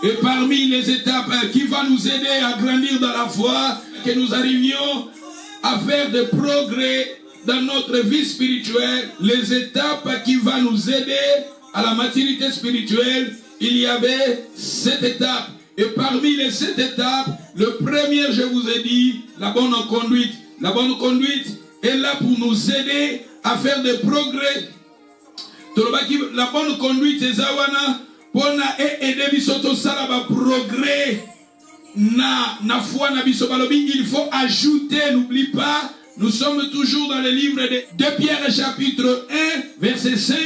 Et parmi les étapes qui vont nous aider à grandir dans la foi, que nous arrivions à faire des progrès dans notre vie spirituelle, les étapes qui vont nous aider à la maturité spirituelle, il y avait 7 étapes. Et parmi les 7 étapes, le premier, je vous ai dit, la bonne conduite. La bonne conduite est là pour nous aider à faire des progrès. La bonne conduite, c'est Zawana, pour aider bisoto salaba progrès. Na foi na biso balobi, il faut ajouter, n'oublie pas, nous sommes toujours dans le livre de 2 Pierre chapitre 1, verset 5,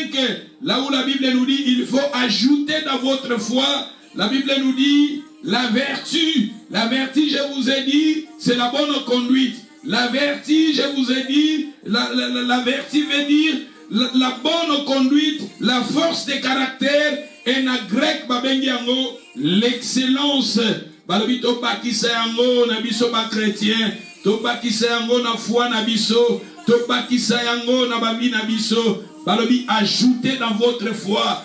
là où la Bible nous dit, il faut ajouter dans votre foi, la Bible nous dit, la vertu. La vertu, je vous ai dit, c'est la bonne conduite. La vertu, je vous ai dit, la vertu veut dire la bonne conduite, la force de caractère, et na grec babengi yango l'excellence. Balobi to bakisa yango na biso ba chrétien, to bakisa yango na foi na biso, to bakisa yango na babi na biso. Balobi ajoutez dans votre foi,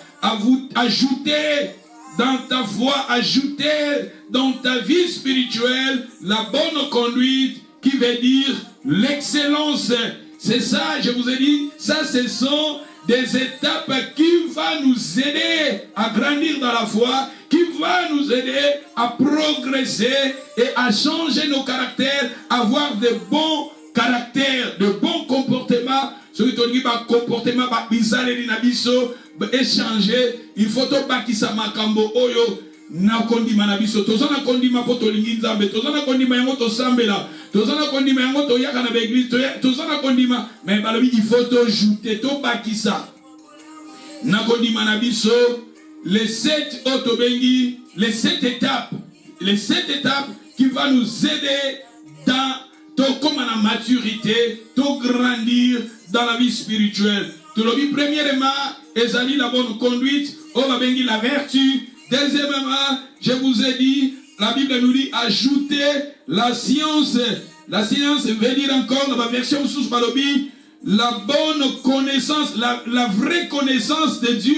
ajoutez dans ta foi, ajoutez dans ta vie spirituelle la bonne conduite qui veut dire l'excellence. C'est ça, je vous ai dit, ça ce sont des étapes qui vont nous aider à grandir dans la foi, qui vont nous aider à progresser et à changer nos caractères, avoir de bons caractères, de bons comportements. Celui qui dit comportement bizarre échanger, il faut que ça makambo oyo na kondima na biso tozana kondima po tolingi nzambe tozana kondima yango to sambela tozana kondima yango to yaka na église tozana kondima mais balobi il faut to ajouter to bakisa na kondima na biso les 7 autobengi les 7 étapes qui vont nous aider dans to comme la maturité to grandir dans la vie spirituelle. Tolobi premièrement ezali la bonne conduite o babengi la vertu. Deuxièmement, je vous ai dit, la Bible nous dit ajouter la science. La science veut dire encore, dans la version sous Balobi, la bonne connaissance, la vraie connaissance de Dieu,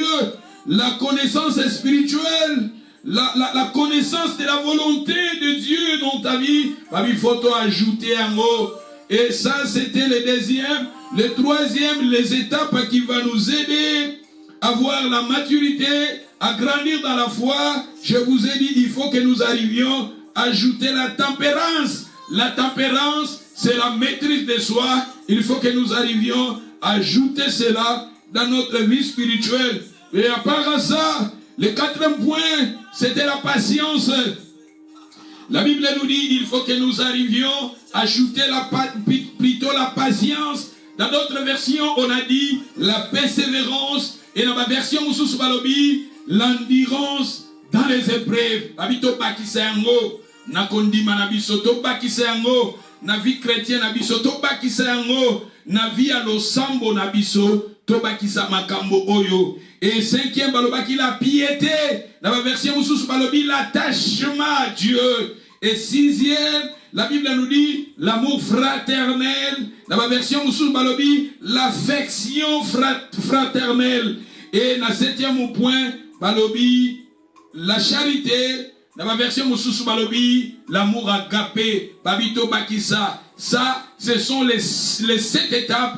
la connaissance spirituelle, la connaissance de la volonté de Dieu dans ta vie. Il faut ajouter un mot. Et ça, c'était le deuxième. Le troisième, les étapes qui vont nous aider à avoir la maturité, à grandir dans la foi. Je vous ai dit, il faut que nous arrivions à ajouter la tempérance. La tempérance, c'est la maîtrise de soi. Il faut que nous arrivions à ajouter cela dans notre vie spirituelle. Et à part ça, le quatrième point, c'était la patience. La Bible nous dit, il faut que nous arrivions à ajouter plutôt la patience. Dans d'autres versions, on a dit la persévérance. Et dans ma version, l'endurance dans les épreuves. Habito bakisango, na kondima na biso to bakisango, na vie chrétienne na biso to bakisango, na vie à losambo na biso to bakisa makambo oyo. Et cinquième balobaki la piété. Dans ma version balobi l'attachement à Dieu. Et sixième, la Bible nous dit l'amour fraternel. Dans ma version balobi l'affection fraternelle. Et dans le septième point, balobi la charité. Dans ma version balobi l'amour agapé. Babito bakisa. Ça, ce sont les 7 étapes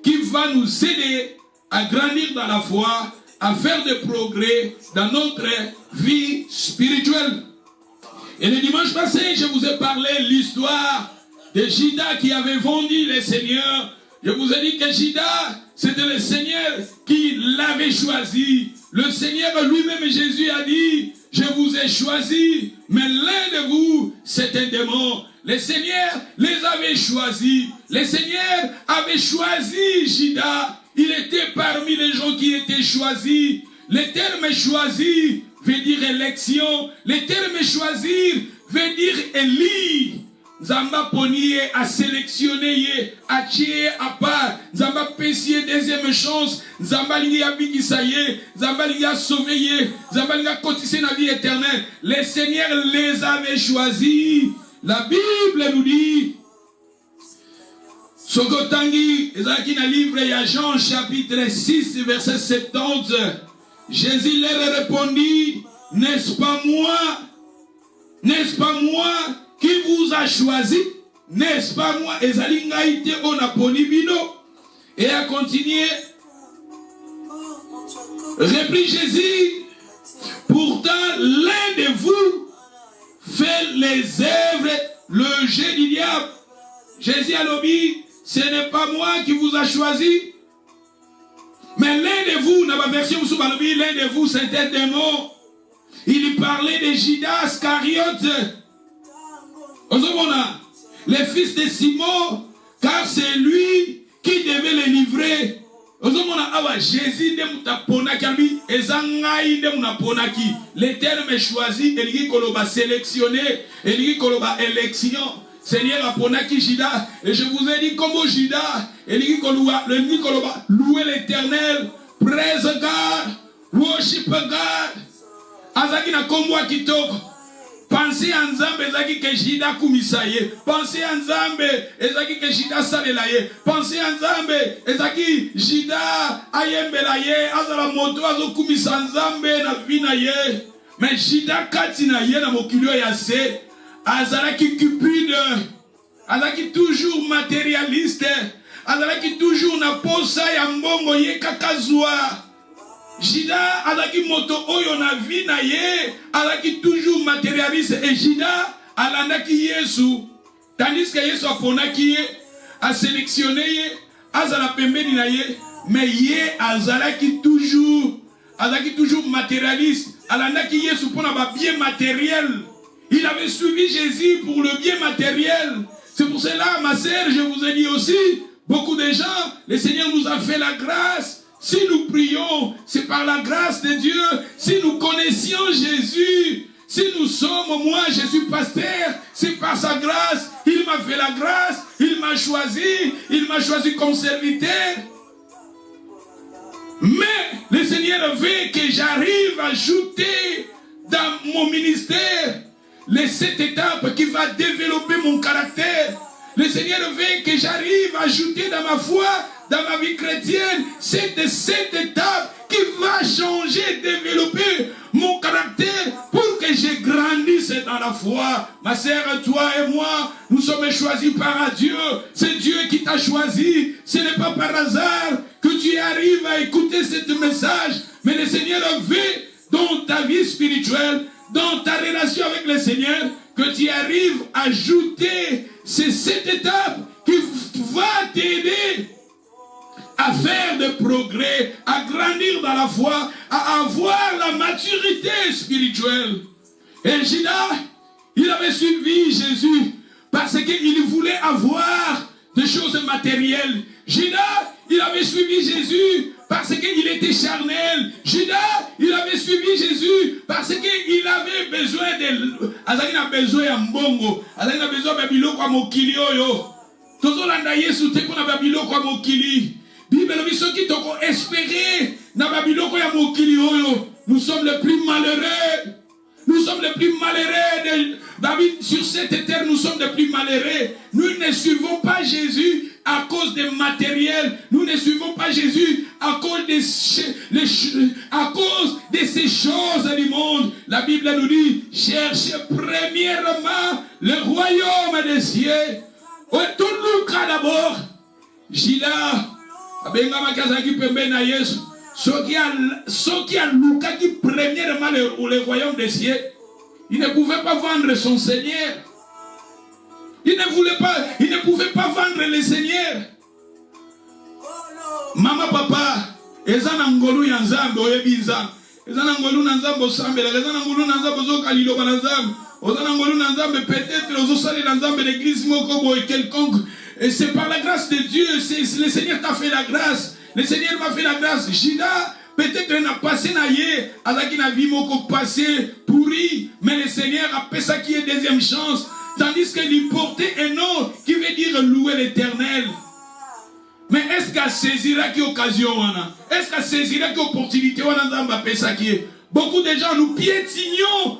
qui vont nous aider à grandir dans la foi, à faire des progrès dans notre vie spirituelle. Et le dimanche passé, je vous ai parlé de l'histoire de Judas qui avait vendu le Seigneur. Je vous ai dit que Judas, c'était le Seigneur qui l'avait choisi. Le Seigneur lui-même, Jésus a dit, je vous ai choisi, mais l'un de vous, c'est un démon. Le Seigneur les avait choisis. Le Seigneur avait choisi Judas. Il était parmi les gens qui étaient choisis. Le terme choisi veut dire élection. Le terme choisir veut dire élire. Zamba ponier à sélectionner, à tirer à part. Zamba pessier deuxième chance. Zamba lingi a bigisaye. Zamba lingi a sauvé. Zamba lingi a cotisé la vie éternelle. Le Seigneur les avait choisis. La Bible nous dit, Sogotangi, ezaki na livre ya Jean chapitre 6 verset 70, Jésus leur répondit, n'est-ce pas moi? N'est-ce pas moi qui vous a choisi? N'est-ce pas moi? Ezali ngai te ona poni bino. Et a continué. Reprit Jésus. Pourtant, l'un de vous fait les œuvres, le jeu du diable. Jésus a dit, ce n'est pas moi qui vous a choisi. Mais l'un de vous, dans ma version, l'un de vous, c'était un démon. Il parlait de Judas Iscariote. Le fils de Simon, car c'est lui qui devait le livrer. Jésus l'éternel me choisit, il koloba sélectionné, il koloba élection. Seigneur a ponaki Judas, et je vous ai dit comment Judas, il koloba louer l'éternel, praise God, worship God. Azaki na kombo kitoko. Pensez en Nzambe ezaki ke Judas kumisaye. Pensez en Nzambe ezaki ke Judas salelaye. Pensez en Nzambe ezaki Judas ayembelaye. Azala moto azo kumisa Nzambe na vina ye. Mais Judas katina ye na mokilio ya se. Azalaki cupide. Azalaki toujours matérialiste. Azalaki toujours na posa ya mbongo ye kakazwa. Judas azaki moto oyo na vie na ye, azaki toujours matérialiste, et Judas alandaki Yesu, tandis que Yesu aponaki ye, a sélectionné ye, azala pembeni na ye, mais ye azalaki toujours matérialiste, alandaki Yesu pour ba bien matériel. Il avait suivi Jésus pour le bien matériel. C'est pour cela, ma sœur, je vous ai dit aussi, beaucoup de gens, le Seigneur nous a fait la grâce. Si nous prions, c'est par la grâce de Dieu. Si nous connaissions Jésus, si nous sommes, moi je suis pasteur, c'est par sa grâce. Il m'a fait la grâce, il m'a choisi comme serviteur. Mais le Seigneur veut que j'arrive à ajouter dans mon ministère les 7 étapes qui vont développer mon caractère. Le Seigneur veut que j'arrive à ajouter dans ma foi, dans ma vie chrétienne, cette étape qui va changer, développer mon caractère pour que je grandisse dans la foi. Ma sœur, toi et moi, nous sommes choisis par Dieu. C'est Dieu qui t'a choisi. Ce n'est pas par hasard que tu arrives à écouter ce message. Mais le Seigneur veut dans ta vie spirituelle, dans ta relation avec le Seigneur, que tu arrives à ajouter ces 7 étapes qui vont t'aider à faire des progrès, à grandir dans la foi, à avoir la maturité spirituelle. Et Judas, il avait suivi Jésus parce qu'il voulait avoir des choses matérielles. Judas, il avait suivi Jésus parce qu'il était charnel. Judas, il avait suivi Jésus parce qu'il avait besoin de... Azalina besoin ya mbongo. Azalina besoin ya biloko ya mokili oyo. Tozolanda Yesu te kuna ba biloko ya mokili. Bible biso ki toko espérer na ba biloko ya mokili oyo. Nous sommes les plus malheureux. Nous sommes les plus malheureux. David, sur cette terre, nous sommes les plus malheureux. Nous ne suivons pas Jésus à cause des matériels. Nous ne suivons pas Jésus à cause de ces choses du monde. La Bible nous dit, cherchez premièrement le royaume des cieux. Tout le cas d'abord. Jila, abengama kazaki pembe na Yesu. Ceux qui a loukaki premièrement le royaume des cieux, il ne pouvait pas vendre son Seigneur. Il ne pouvait pas vendre le Seigneur. Maman, papa, ezana ngolu ya nzambe oyebi nzambe. Ezana ngolu na nzambe osambela, ezana ngolu na nzambe ozokaliloba na nzambe. Ozana ngolu na nzambe peut-être ozosali na nzambe l'église moko boye quelconque. Et c'est par la grâce de Dieu, le Seigneur t'a fait la grâce. Le Seigneur m'a fait la grâce. Judas, peut-être n'a passé naïe, azaki na vie moko passé pourri, mais le Seigneur a fait ça qui est deuxième chance. Tandis qu'il portait un nom qui veut dire louer l'Éternel. Mais est-ce qu'elle saisira qui occasion? Est-ce qu'elle saisira qui opportunité? Beaucoup de gens, nous piétinons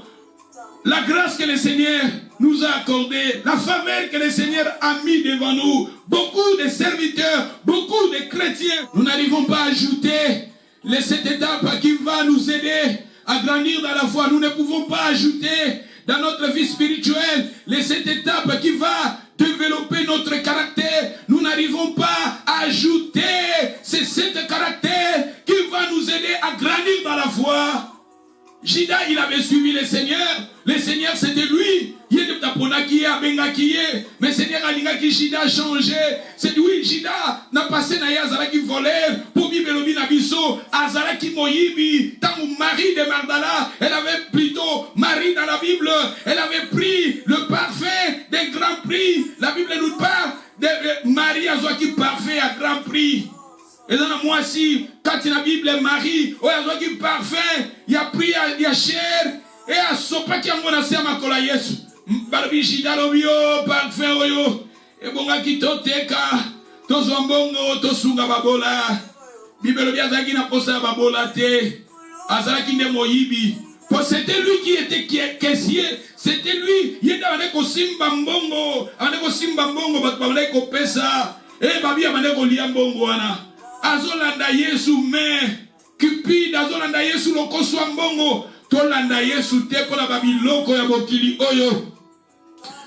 la grâce que le Seigneur nous a accordée, la faveur que le Seigneur a mis devant nous. Beaucoup de serviteurs, beaucoup de chrétiens, nous n'arrivons pas à ajouter les 7 étapes qui vont nous aider à grandir dans la foi. Nous ne pouvons pas ajouter dans notre vie spirituelle cette étape qui va développer notre caractère. Nous n'arrivons pas à ajouter ces 7 caractères qui va nous aider à grandir dans la foi. Judas, il avait suivi le Seigneur. Le Seigneur, c'était lui. Mais Seigneur a dit Judas a changé. C'est lui, Judas n'a passé na Yazara qui volait. Pour Bibelobi Nabiso, Azara qui moyibi. Tant Marie de Magdala, elle avait plutôt Marie dans la Bible. Elle avait pris le parfait des grands prix. La Bible nous parle de Marie Azouaki parfait à grand prix. Et dans la moitié, quand la Bible est Marie, il y a parfait, il y a pris, il y a chair, et à sopa qui a mon assez à ma cola yesu. Barbijida lobio, parfait oyo. Et bon, qui toteka, to zombongo, to sunga babola. Bible bien zaki na posa babola te. Azaki ne moyibi. C'était lui qui était caissier. C'était lui. Il était avec Simba Mbongo. Avec Simba Mbongo, avec Pesa. Et babi avec Liambongo wana. Azolanda Yesu me Cupid azolanda Yesu loko swambongo tolanda Yesu te pona babiloko ya mokili oyo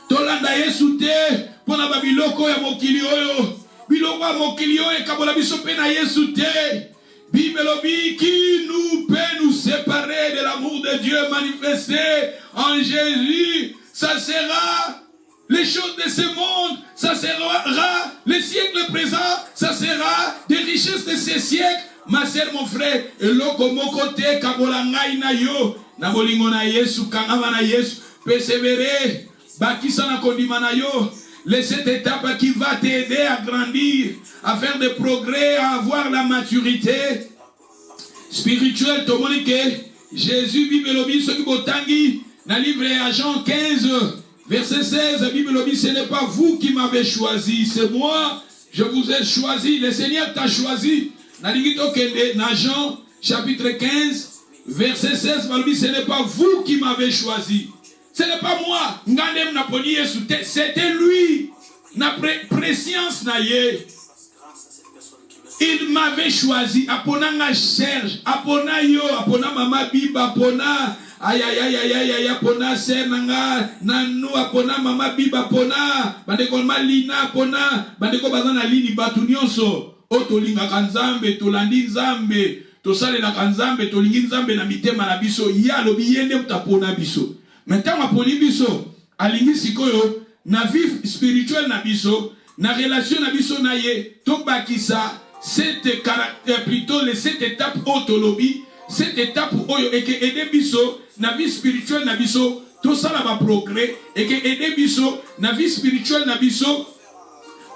tolanda Yesu te pona babiloko ya mokili oyo biloko ya mokili oyo kabola biso pe na Yesu te. Bible lobi qui nous peut nous séparer de l'amour de Dieu manifesté en Jésus. Ça sera les choses de ce monde, ça sera les siècles présents, ça sera des richesses de ces siècles. Ma sœur, mon frère, eloko mokote kabolangai na yo, na bolingo na Yesu, kangama na Yesu, persévérer, bakisa na kondima na yo. Les 7 étapes qui va t'aider à grandir, à faire des progrès, à avoir la maturité spirituelle. Tomonike, Jésus, Bible lobi, ce qui botangi, na livre à Jean 15. Verset 16, la Bible dit, ce n'est pas vous qui m'avez choisi, c'est moi, je vous ai choisi, le Seigneur t'a choisi. Dans Jean, chapitre 15, verset 16, ce n'est pas vous qui m'avez choisi. Ce n'est pas moi, c'était lui. Na préscience na ye. Il m'avait choisi. Apona nga Serge, apona yo, apona mama Biba, apona aïe aïe aïe aïe aïe aïe apona senanga nanu apona mama Biba apona bandeko malina apona bandeko bazana lini batu nyonso otolinga kanzambe tolandi nzambe tosalela kanzambe tolingi nzambe na mitema na biso ya lobi yende utapona biso. Maintenant aponi biso alingi sikoyo na vie spirituelle na biso na relation na biso na ye to bakisa cette caractère plutôt les 7 étapes autolobie. Cette étape et que aider biso na vie spirituelle na biso tout ça là va progrès et que aider biso na vie spirituelle na biso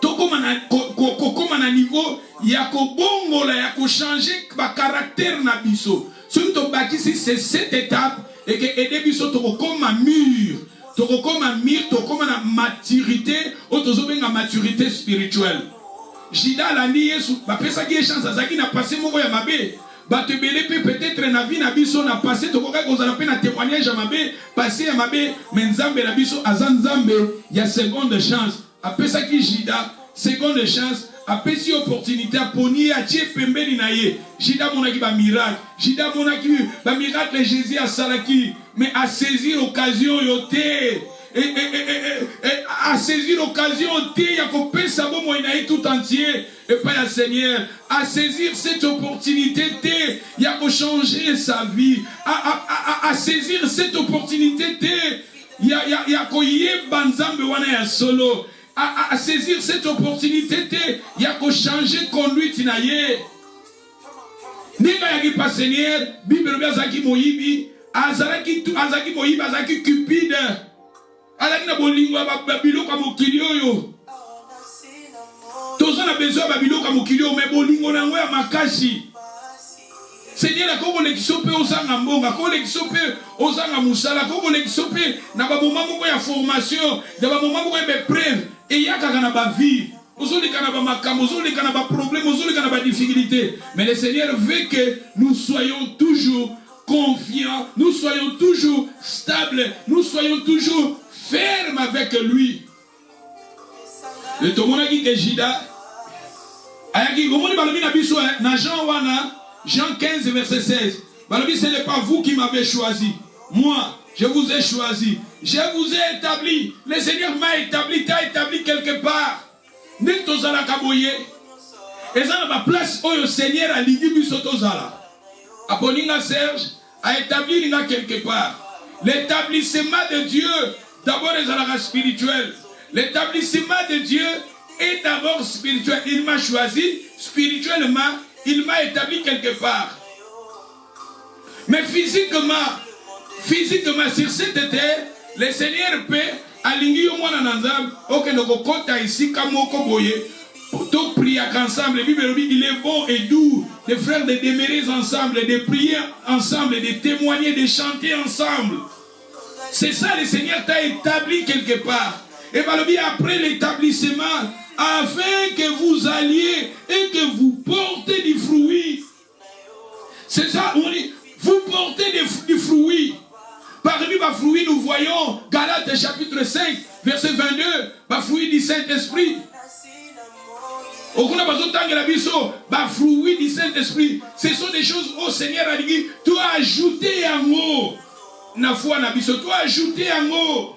to comme na niveau ya ko bongo la ya ko changer ba caractère na biso surtout bakisi c'est cette étape et que aider biso to comme mûr to comme mûr to comme na maturité autozo benga maturité spirituelle. Jida la ni Yesu ba pesa ki chance azaki na passer moko ya mabe. Peut-être na vie na biso na passé to koka kozala pe na témoignage ya mabe passé ya mabe menzambe na biso azanzambe ya seconde chance apesa ki Jida seconde chance apesi opportunité aponi atie pembeni na ye Jida monaki ba miracle Jida monaki ba miracle Jésus a salaki mais à saisir occasion yote à saisir l'occasion il y a qu'on peut savoir tout entier et pas le Seigneur à saisir cette opportunité il y a qu'on changer sa vie à saisir cette opportunité il y a qu'on y est banzambe wana ya solo à saisir cette opportunité il y a qu'on changer conduite na ye ninga yaki pas Seigneur Bible bazaki moyibi azaki moyibi azaki cupide alaki na bolingo ya biloko mokili oyo toza na besoin ya biloko mokili oyo mais bolingo nango ya makasi Seigneur akokolekisa mpe ozanga mbongo akokolekisa mpe ozanga musala akokolekisa mpe na baboma moko ya formation na baboma moko ya bepreuve eyakaka na bavie ozoleka na bamakambo ozoleka na baproblème ozoleka na badifficulté mais le Seigneur veut que nous soyons toujours confiants, nous soyons toujours stables, nous soyons toujours ferme avec lui. Le tomonaki ke Jida ayaki gomoni balobi na biso na Jean 15 verset 16 Ce n'est pas vous qui m'avez choisi. Moi, je vous ai choisi. Je vous ai établi. Le Seigneur m'a établi, t'a établi quelque part. Et ça, ma place où le Seigneur a dit, Aponinga Serge a établi quelque part. L'établissement de Dieu, d'abord, est spirituel. L'établissement de Dieu est d'abord spirituel. Il m'a choisi spirituellement, il m'a établi quelque part. Mais physiquement, sur cette terre, le Seigneur peut aligner au monde en ensemble. Ok, donc on compte ici comme on boye. Pour tout prier ensemble, il est bon et doux de faire de demeurer ensemble, de prier ensemble, de témoigner, de chanter ensemble. C'est ça, le Seigneur t'a établi quelque part. Et bien, après l'établissement, afin que vous alliez et que vous portez du fruit. C'est ça, on dit, vous portez du fruit. Parmi les fruits, nous voyons Galates chapitre 5, verset 22, les fruits du Saint-Esprit. Au cours de la fruits du Saint-Esprit, ce sont des choses au Seigneur a dit, tu as ajouté un mot. Na foi na biso, tu as ajouté un mot.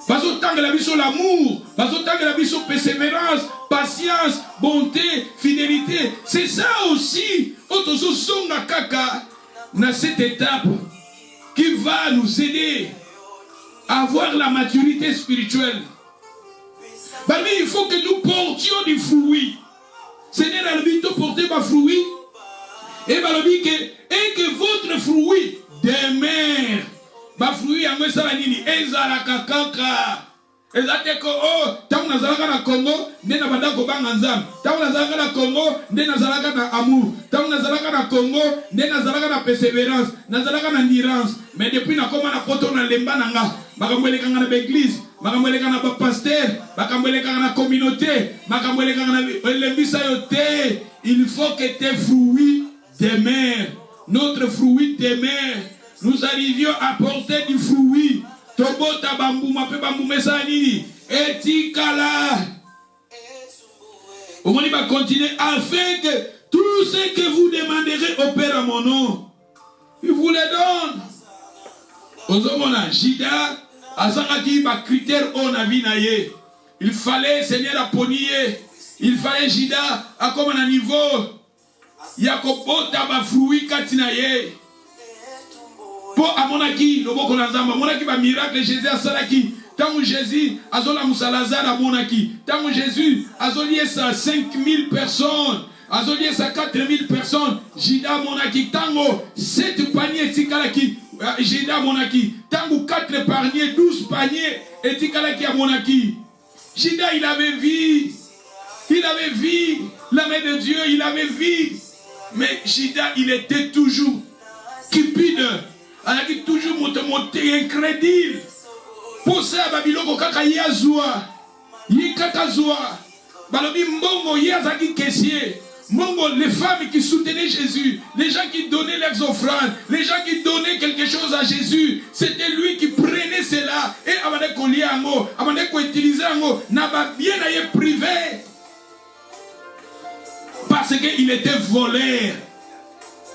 Parce que la biso l'amour, parce que la biso persévérance, patience, bonté, fidélité. C'est ça aussi, auto songa kaka, dans cette étape qui va nous aider à avoir la maturité spirituelle. Mais il faut que nous portions du fruit. Seigneur a dit de porter ma fruit. Et que votre fruit demeure. Ma fruit a mis ça la nini. Ezalaka kaka. Ezate ko oh tamu nazalaka na Congo ndena badako banganzam. Tamu nazalaka na Congo ndena nazalaka na amour. Tamu nazalaka na Congo ndena nazalaka na persévérance. Nazalaka na endurance. Mais depuis na koma na poto na lemba nanga. Bakamweleka na l'église. Bakamweleka na pasteur. Bakamweleka na communauté. Bakamweleka na lembisa yote. Il faut que tes fruits demeurent. Notre fruit demeure. Nous arrivions à porter du fruit. Tobota bambou mape bambou mesani. Etikala. On va continuer afin que tout ce que vous demanderez au Père à mon nom, il vous le donne. Ozomona Jida azangaki ba critère on a vu naie. Il fallait Seigneur à ponier. Il fallait Jida à comme un niveau. Yakobota ba fruit katinaye. Pour amonaki loboko nazamba monaki ba miracle Jésus a salaki. Tant Jésus azola musalazar a monaki. Tant Jésus azolié ça 5000 personnes. Azolié ça 4000 personnes. Jida monaki tango 7 paniers tikalaki. Jida monaki. Tango 4 paniers 12 paniers et tikalaki a monaki. Jida il avait vu. Il avait vu la main de Dieu, il avait vu. Mais Jida il était toujours cupide. Il a dit toujours monter incrédule. Pour ça, Babylone, kaka yazua, yikaka zua, balobi mbongo yazaki kessier, mbongo les femmes qui soutenaient Jésus, les gens qui donnaient leurs offrandes, les gens qui donnaient quelque chose à Jésus, c'était lui qui prenait cela et avait qu'on lit en mot, avait qu'on utilisait en mot, n'a pas bien aillé privé, parce qu'il était voleur.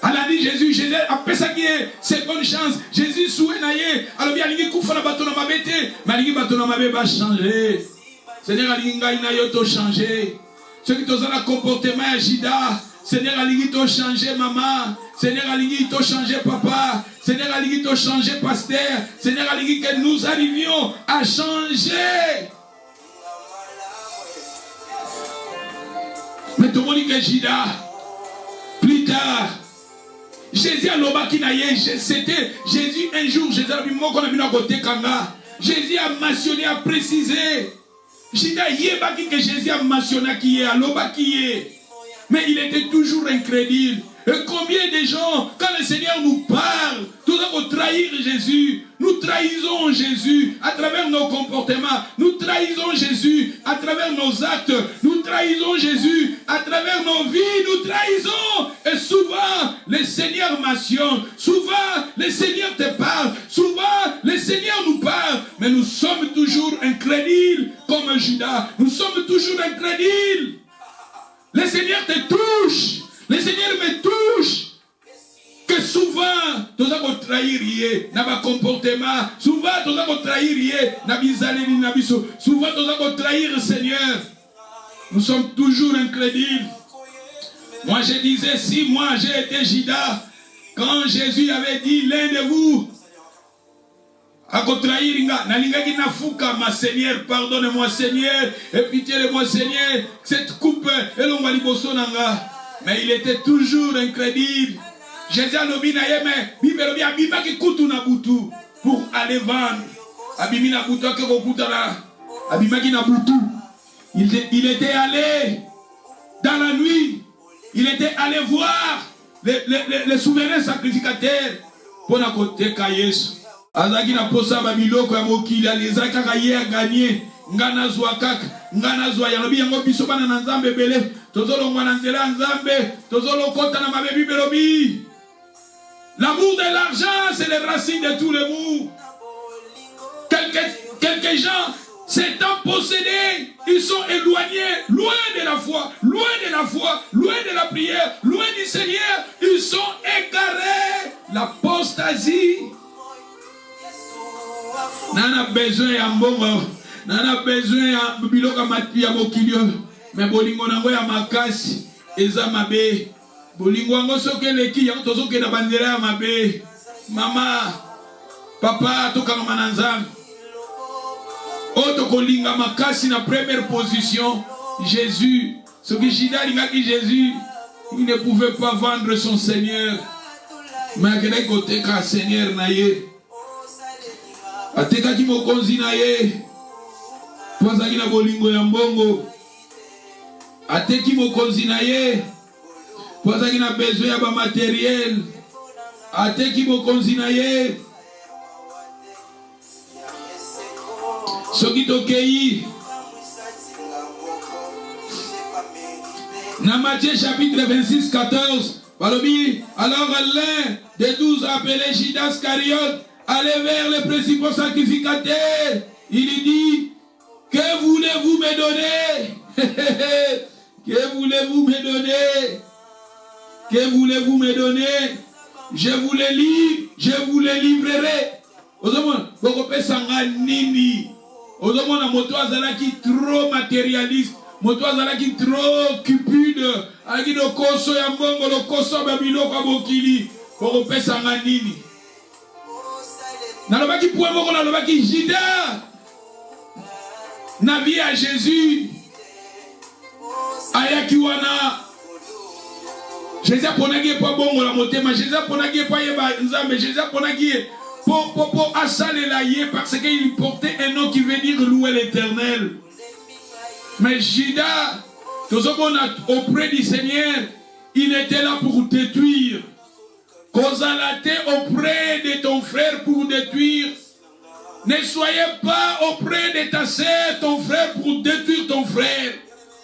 Elle a dit Jésus après ça qui est seconde chance. Jésus souhaite naïe. Alors bien il koufa la bateau na mabete, mais il bateau na mabe va changer. Seigneur alinga ina yoto changer. Ceux qui ont un comportement Jida, Seigneur alingi to changer maman. Seigneur alingi to changer papa. Seigneur alingi to changer pasteur. Seigneur alingi que nous arrivions à changer. Mais tout le monde dit que Jida plus tard. Jésus a l'obaki na ye, c'était Jésus un jour, Jésus a dit moi qu'on a mis à côté kanga. Jésus a mentionné, a précisé. Jida yebaki que Jésus a mentionné qui est à l'obaki. Mais il était toujours incrédule. Et combien de gens, quand le Seigneur nous parle, nous avons trahir Jésus. Nous trahissons Jésus à travers nos comportements. Nous trahissons Jésus à travers nos actes. Nous trahissons Jésus à travers nos vies. Nous trahissons. Et souvent, le Seigneur mentionne. Souvent, le Seigneur te parle. Souvent, le Seigneur nous parle. Mais nous sommes toujours incrédules comme Judas. Nous sommes toujours incrédules. Le Seigneur te touche. Le Seigneur me touche. Que Souvent, tu as trahir na ba comportement. Souvent, tu as trahir na bizaleli na biso. Souvent, tu as trahir Seigneur. Nous sommes toujours incrédules. Moi, je disais, si moi j'ai été Judas, quand Jésus avait dit, l'un de vous a trahir, ma Seigneur, pardonne-moi Seigneur, et pitié de moi Seigneur, cette coupe, mais il était toujours incrédule. Jésus a dit, pour aller vendre. Il était allé dans la nuit. Il était allé voir les souverains sacrificateurs pour la côté Yesu. Azaki na posa babiloko ya mokili alizaka kaye gagner ngana zwa kaka ngana zwa yango yango biso bana na nzambe bele tozolongwa na nzela nzambe tozolokota na mabebi belobi. L'amour de l'argent c'est les racines de tout le monde. Quelques gens s'étant possédés, ils sont éloignés, loin de la foi, loin de la foi, loin de la prière, loin du Seigneur. Ils sont égarés. L'apostasie. Nana besoin ya mbongo, nana besoin ya biloka mati ya mokilio. Mais bolingo nango ya makasi eza mabe. Bolingo ngo soke leki ya tozoke na bandera ya mabe. Mama, papa toka mananzam. Autre kolinga makasi na première position, Jésus. Ce que Judas dit Jésus, il ne pouvait pas vendre son Seigneur. Mais il côté ka Seigneur naye. Ateka ki mokonzi naye. Pozaki na bolingo ya mbongo. Ateki mokonzi naye. Pozaki na besoin ya ba matériel. Ateki mokonzi naye. Soki tokei na Matthieu chapitre 26, 14, balobi, alors l'un des 12 appelé Judas Iscariote allait vers les principaux sacrificateurs. Il dit, que voulez-vous me donner? Que voulez-vous me donner? Que voulez-vous me donner? Je vous les livre, je vous les livrerai. Ozomona, boko pesa nini? Ozomona moto azalaki trop matérialiste, moto azalaki trop cupide, alaki do koso ya mbongo, lo koso ba biloko bokili, boko pesa nini? Nalobaki pour moko nalobaki Judas. Na vie à Jésus. Ayaki wana. Jésus aponaki pas bongo la motema, Jésus aponaki pas yeba nzambe, Jésus aponaki pour asalela ye parce qu'il portait un nom qui veut dire louer l'Éternel. Mais Judas, auprès du Seigneur, il était là pour détruire. Kozalate auprès de ton frère pour détruire. Ne soyez pas auprès de ta sœur, ton frère, pour détruire ton frère.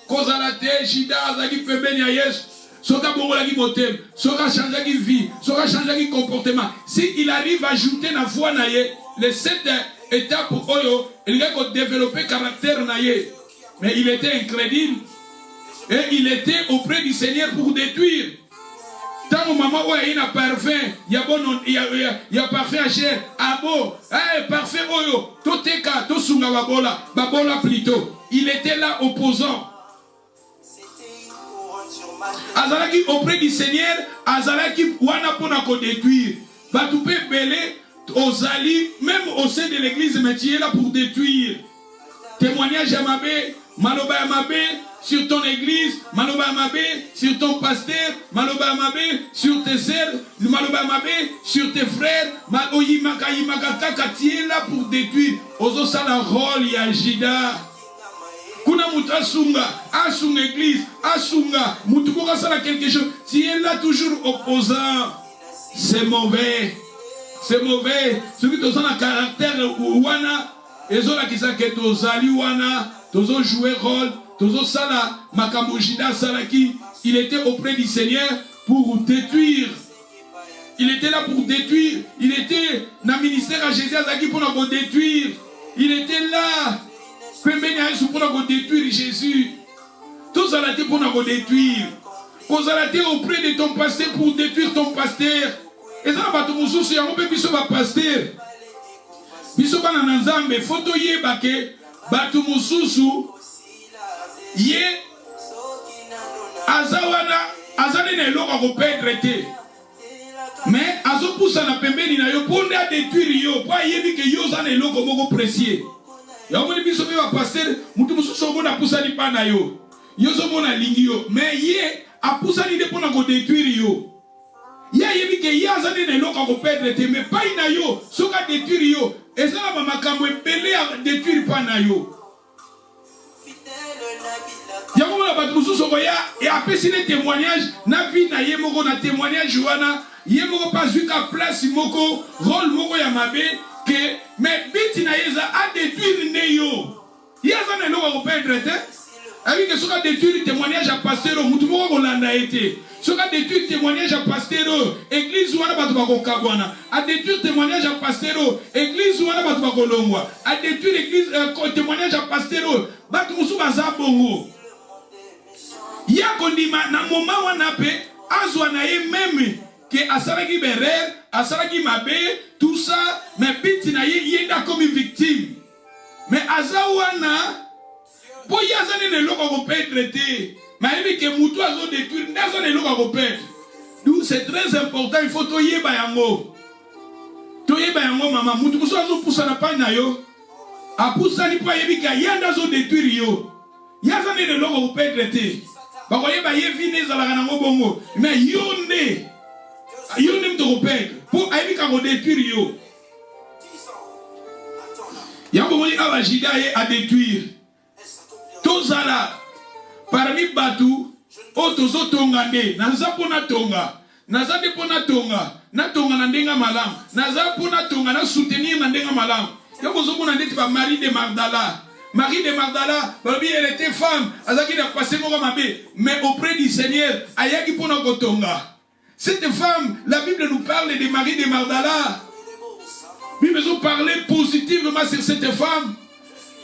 Kozalate, Judas, Zaki Pebenya Yesu. Soka bongolaki motem, soka changeaki vie, soka changeaki comportement. Si il arrive à ajouter la foi naye, les 7 étapes pour Oyo, il a développé caractère naye. Mais il était incrédule et il était auprès du Seigneur pour détruire. Tant que maman il y a parfum, il y a parfum à chair, abo, parfum Oyo, toteka, tosunga babola plutôt. Il était là opposant. Azalaki auprès du Seigneur, Azalaki wana pona ko détruire. Batupe belé, ozali, même au sein de l'église, mais tu es là pour détruire. Témoignage à Mabé, Maloba à Mabé, sur ton église, Maloba à Mabé, sur ton pasteur, Maloba à Mabé, sur tes sœurs, Maloba à Mabé, sur tes frères, Oyimaka Yimakaka, tu es là pour détruire. Ozo sala rôle ya Judas. Kuna muta sunga, asunga église, asunga, mutukoka sala quelque chose. Si elle là toujours opposant, c'est mauvais. C'est mauvais. Celui qui a un caractère wana, ezola kisa ke tozali wana, tozo jouer rôle, tozo sala makamojida salaki, il était auprès du Seigneur pour détruire. Il était là pour détruire. Il était dans le ministère à Jésus Azaki pour nous détruire. Il était là. Pour détruire Jésus. Tous à la tête pour nous détruire. Tous à la tête auprès de ton pasteur pour détruire ton pasteur. Et ça, bato mususu yango pe biso ba pasteur. Biso bana na Nzambe foto yeba ke bato mususu ye azawana azali na eloko ko perdre te. Mais azo poussa na pembeni na yo ponde a détruire yo po yebi ke yo za na eloko moko précieux. Yango ni biso pe ba pasteur mutu mususu ngo na poussa ni pa na yo. Yo zo mona lingi yo mais ye a poussa ni de pona ko détruire yo. Ya yebi ke ya azali na eloko ko perdre te mais pa ina yo soka détruire yo. Et ça va makambo epele à détruire pa na yo. Yango mona bato mususu ko ya et apesi le témoignage na vie na ye moko na témoignage wana ye moko pas jusqu'à place moko rôle moko ya mabe que mais biti na ye za a détruire ne yo. Ya za na eloko ko perdre te. Avec que soka détruire témoignage à pasteur mutu moko ko landa été. Soka détruire témoignage à pasteur église wana bato ba ko kabwana. A détruire témoignage à pasteur église wana bato ba ko longwa. A détruire église témoignage à pasteur bato musu baza bongo. Ya kondima na moment wana pe azwa na ye même que asaraki berer, asaraki mabe, tout ça mais biti na ye yenda comme victime. Mais azawana po yazane ne loko ko perdre te. Mais que mutu azo détruire n'azo ne loko ko perdre. Donc c'est très important, il faut toyeba yango. Toyeba yango mama mutu musu azo poussa na pa na yo. A poussa ni pa yebi ka yanda azo détruire yo. Yazane ne loko ko perdre te. Ba ko yeba ye vine za la na bongo. Mais yonde mto ko perdre. Po ayebi ka ko détruire yo. Yango moni abajida ye a détruire. Tozala parmi batu otozo tonga nde naza pona tonga naza de pona tonga na tonga na ndenga malam naza pona tonga na soutenir na ndenga malam yoko zo pona ndeti ba Marie de Magdala babi elle était femme azaki na passer moko mabe mais auprès du Seigneur ayaki pona ko tonga. Cette femme, la Bible nous parle de Marie de Magdala. Bible nous parle positivement sur cette femme.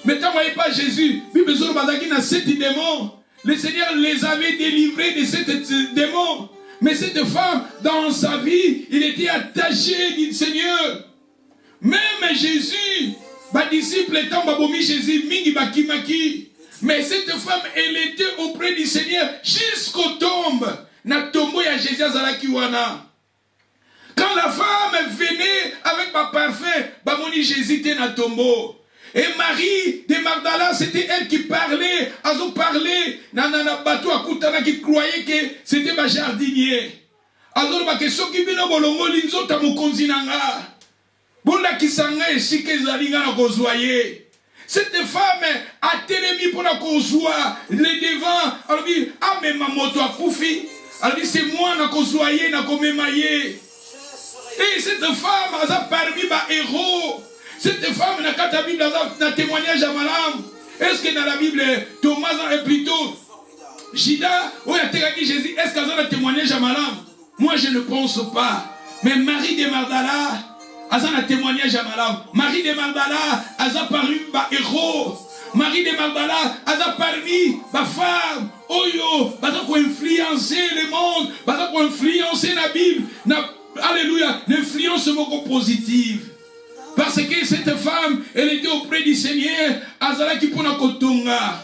Mais quand vous voyez pas Jésus, Bible nous parle de 7 démons. Le Seigneur les avait délivrés de 7 démons. Mais cette femme, dans sa vie, il était attaché du Seigneur. Même Jésus, les disciples étant babomi Jésus, mingi bakimaki. Mais cette femme, elle était auprès du Seigneur jusqu'au tombe. Na tombo ya Jésus azalaki wana. Quand la femme venait avec ma parfum, bamoni Jésus était na tombo. Et Marie de Magdala, c'était elle qui parlait, elle parlait, nanana bateau à Koutana qui croyait que c'était ma jardinier. Alors, ma question qui vient au bolongo, l'inzo tamokonzi nanga. Bonda kisanga et chike zalinga na kozwaye. Cette femme a télémi pour la kozwa, les devants, elle dit, ah mais ma moto a koufi. Elle dit, c'est moi na kozwaye, na komemaye. Et cette femme a parmi ma héros. Cette femme n'a qu'à ta Bible dans témoignage à Malam. Est-ce que dans la Bible, Thomas est plutôt Jida ou a dit Jésus, est-ce qu'elle a un témoignage à Malam? Moi je ne pense pas. Mais Marie de Magdala, elle a un témoignage à Malam. Marie de Magdala, elle a paru ma héros. Marie de Magdala, elle a parmi ma femme. Oyo, elle a influencer le monde, elle a influencer la Bible. Alléluia, l'influence beaucoup positive. Parce que cette femme, elle était auprès du Seigneur. Azala qui pona kotonga.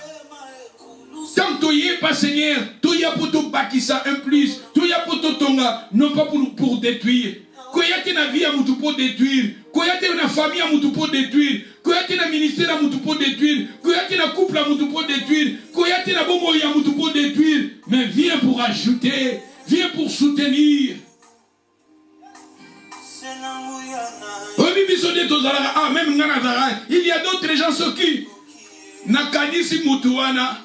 Tant que tu pas Seigneur, tu y as pour te bakisa un plus, tu y as pour te tonga, non pas pour détruire. Koyate na vie à mutu pour détruire. Koyate na famille à mutu pour détruire. Koyate na ministère à mutu pour détruire. Koyate na couple à mutu pour détruire. Koyate na bomo à mutu pour détruire. Mais viens pour ajouter, viens pour soutenir. Ah, même il y a d'autres gens qui nakanisi mutuana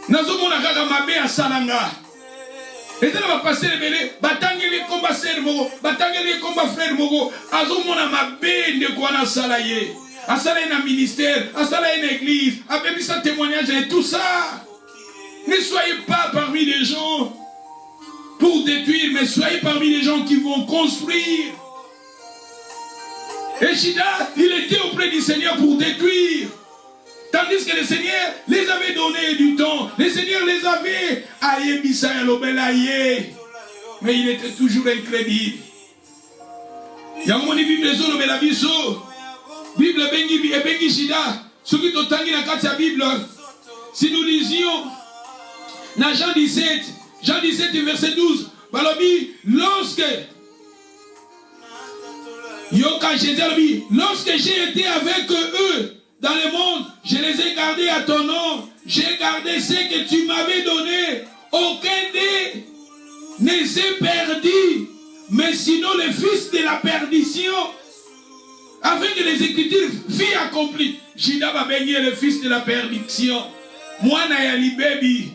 nazomona kaka mabe ya salanga etala ba passer belé batangeli komba ser moko batangeli komba frère moko azomona mabe ndeko wana salaye asalaye na ministère asalaye na église abebisa témoignage et tout ça. Ne soyez pas parmi les gens pour détruire, mais soyez parmi les gens qui vont construire. Et Shida, il était auprès du Seigneur pour détruire. Tandis que le Seigneur les avait donné du temps. Le Seigneur les avait. Aye, Bisaya, Lobelaye. mais il était toujours incrédible. Yamoni Bible zolo bela biso. Bible bengi shida. Ce qui totangi na kati ya Bible. Si nous lisions dans Jean 17 verset 12, balobi lorsque lorsque j'ai été avec eux dans le monde, je les ai gardés à ton nom. J'ai gardé ce que tu m'avais donné. Aucun d'eux ne s'est perdu, mais sinon le fils de la perdition, afin que les Écritures fient accomplies. Jida va baigner le fils de la perdition. Mwana ya libebi.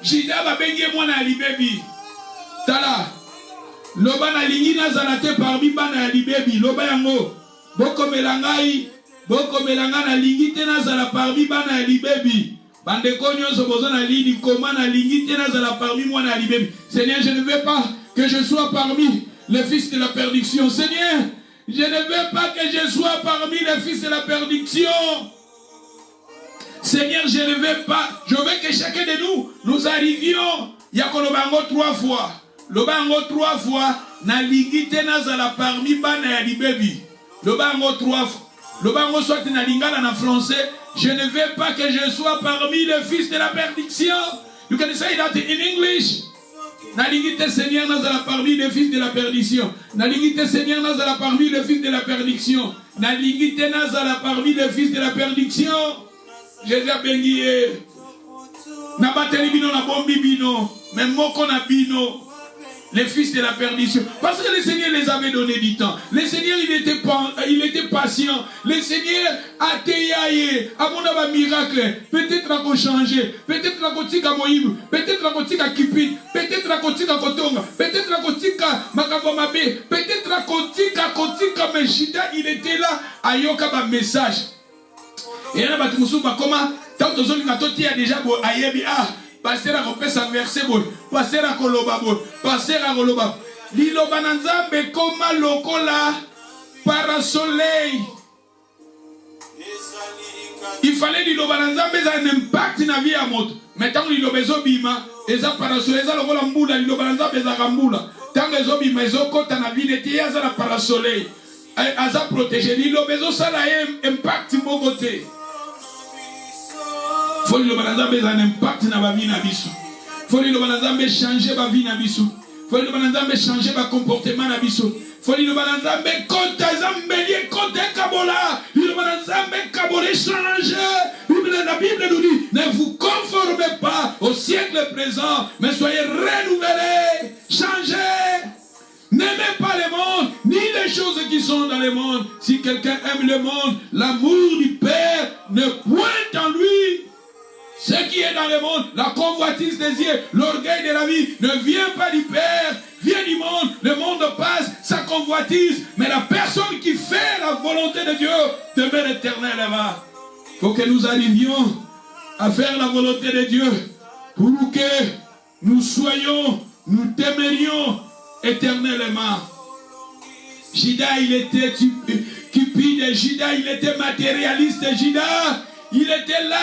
Jida va baigner mwana ya libebi. Tala. Loba na lingi na zalate parmi bana ya libebi. Loba yango. Boko melangai. Boko melanga na lingi te na zala parmi bana ya libebi. Bandeko nyonso bozo na lini koma na lingi te na zala parmi mwana ya libebi. Seigneur, je ne veux pas que je sois parmi les fils de la perdition. Seigneur, je ne veux pas que je sois parmi les fils de la perdition. Seigneur, je ne veux pas. Je veux que chacun de nous arrivions. Yakolobango 3 fois. Lobango 3 fois. Na lingite na zala parmi bana ya libebi. Lobango 3 fois. Lobango soit na lingala na français. Je ne veux pas que je sois parmi les fils de la perdition. You can say that in English. Nalingite Seigneur nazala parmi les fils de la perdition. Nalingite Seigneur nazala parmi les fils de la perdition. Nalingite nazala parmi les fils de la perdition. Jésus a béni. Nabateli bino na bombi bino. Même moko na bino. Les fils de la perdition. Parce que le Seigneur les avait donné du temps. Le Seigneur, il était patient. Le Seigneur a teyaye. A mon aba miracle. Peut-être à qu'on changer. Peut-être à qu'on tika moïb. Peut-être à qu'on tika kipit. Peut-être à qu'on tika kotonga. Peut-être à qu'on tika makabomabe. Peut-être à qu'on tika meshida. Il était là. Ayoka ba message. Et là, batumusou bakoma. Tant que zoli natoti a déjà bo ayebi passer à repasser un verset bon, passer à koloba bon, passer à koloba. Liloba nanzambe koma lokola parasoleil. Il fallait liloba nanzambe ça un impact na vie à moto. Maintenant liloba zobima, eza parasoleil eza lokola mbula liloba nanzambe za kambula. Tant que zobima ezokota na vie de tia za la parasoleil. Aza protéger liloba zo sala impact mogote. Faut que le banazambe ait un impact dans la vie na biso. Faut que le banazambe change la vie na biso. Faut que le banazambe change le comportement na biso. Faut que le banazambe compte zambelier compte kabola. Le banazambe kabole change. La Bible nous dit ne vous conformez pas au siècle présent, mais soyez renouvelés, changez. N'aimez pas le monde, ni les choses qui sont dans le monde. Si quelqu'un aime le monde, l'amour du Père ne pointe en lui. Ce qui est dans le monde, la convoitise des yeux, l'orgueil de la vie, ne vient pas du Père, vient du monde. Le monde passe, sa convoitise, mais la personne qui fait la volonté de Dieu demeure éternellement. Il faut que nous arrivions à faire la volonté de Dieu pour que nous soyons, nous t'aimerions éternellement. Judas, il était cupide, Judas, il était matérialiste, Judas, il était là.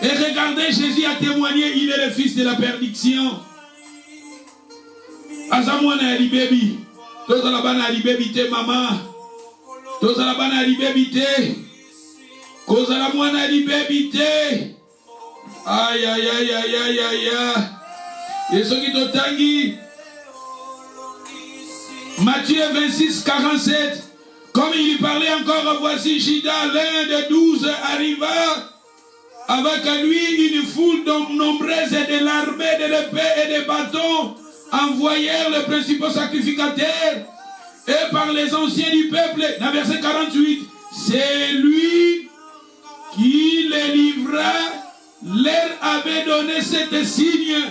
Et regardez, Jésus a témoigné, il est le fils de la perdition. Azamwana ali baby. Tous la bana ali baby te maman. Tous la bana ali baby te. Cause la mwana ali baby te. Aïe aïe aïe aïe aïe aïe. Et ce qui t'otangi. Matthieu 26, 47. Comme il parlait encore, voici Judas, l'un des 12, arriva. Avec lui, une foule nombreuse et de l'armée, de l'épée et des bâtons envoyèrent les principaux sacrificateurs et par les anciens du peuple. Dans verset 48, c'est lui qui les livra, leur avait donné cet signe.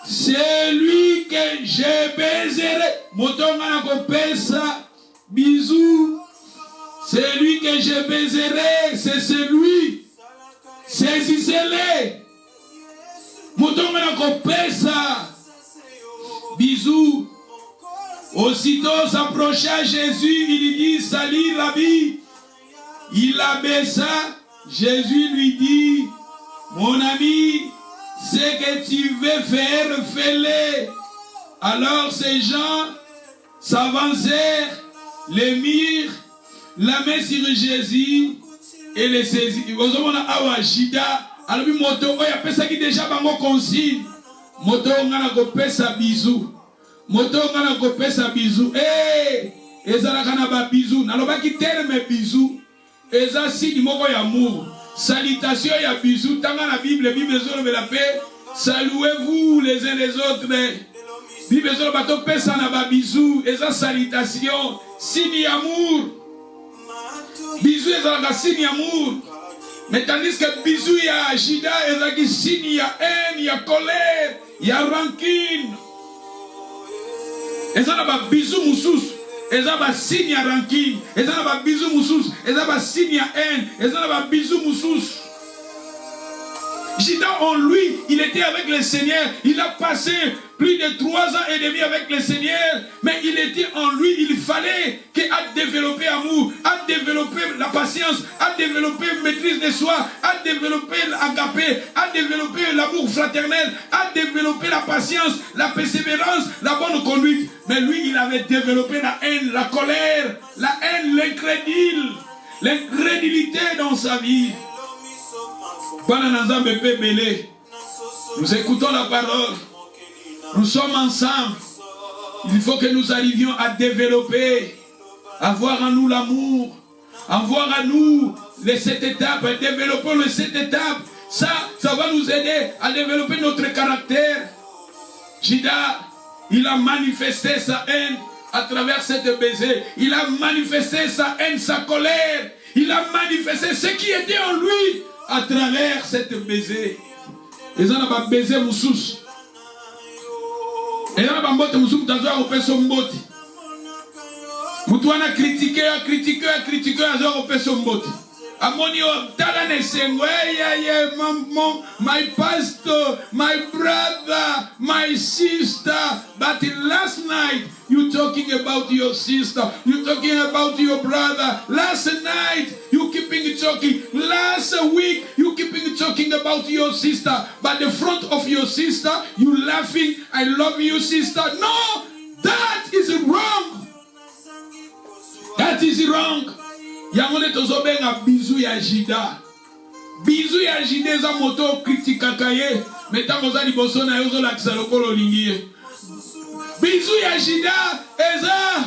C'est lui que je baiserai. Motonga kopesa bisou. C'est lui que je baiserai. C'est celui. Saisissez-les. Motonga kopesa bisou. Aussitôt s'approcha Jésus, il dit salut Rabbi. Il l'abaissa. Jésus lui dit, mon ami, ce que tu veux faire, fais-le. Alors ces gens s'avancèrent, les mirent, la main sur Jésus et les saisirent. Vous avez awa Jida, alors moto oya pesa qui déjà bango consigne. Moto ngana ko pesa bisou. Moto ngana ko pesa bisou. Ezala kana ba bisou. Naloba ki terme bisou. Eza signe moko ya amour. Salutation ya bisou. Tanga na Bible zolo la paix. Saluez-vous les uns les autres. Bible zolo bato pesa na ba bisou. Eza salutation. Signe amour. Bisou ezala ka signe amour. Mais tandis que bisou ya Jida ezala ki signe ya haine, ya colère, ya rancune. Ezala ba bisou mususu. Ezala ba signe ya rancune. Ezala ba bisou mususu. Ezala ba signe ya haine. Ezala ba bisou mususu. Jida en lui, il était avec le Seigneur. Il a passé plus de 3 ans et demi avec le Seigneur. Mais il était en lui, il fallait qu'il a développé amour, a développé la patience, a développé maîtrise de soi, a développé l'agapé, a développé l'amour fraternel, a développé la patience, la persévérance, la bonne conduite. Mais lui, il avait développé la haine, la colère, la haine, l'incrédulité dans sa vie. Nous écoutons la parole. Nous sommes ensemble. Il faut que nous arrivions à développer, à voir en nous l'amour, à voir en nous les 7 étapes. Développons les 7 étapes. Ça va nous aider à développer notre caractère. Jida, il a manifesté sa haine à travers cette baiser. Il a manifesté sa haine, sa colère. Il a manifesté ce qui était en lui à travers cette baiser. Et ça n'a pas baisé Moussous. Et ça n'a pas mbote Moussous, t'as joué au peso mbote. Moutouana critiqué, à jouer au peso mbote. Amonio, talane sengo, my pastor, my brother, my sister. But last night, you talking about your sister, you talking about your brother. Last night, you keeping talking. Last week, you keeping talking about your sister. But the front of your sister, you laughing. I love you, sister. No, that is wrong. That is wrong. Yamone tozobenga bisou ya Jida. Bisou ya Jida za moto kritika kaye. Metango za liboso na yozo lakisa lokolo lingie. Bisou ya Jida eza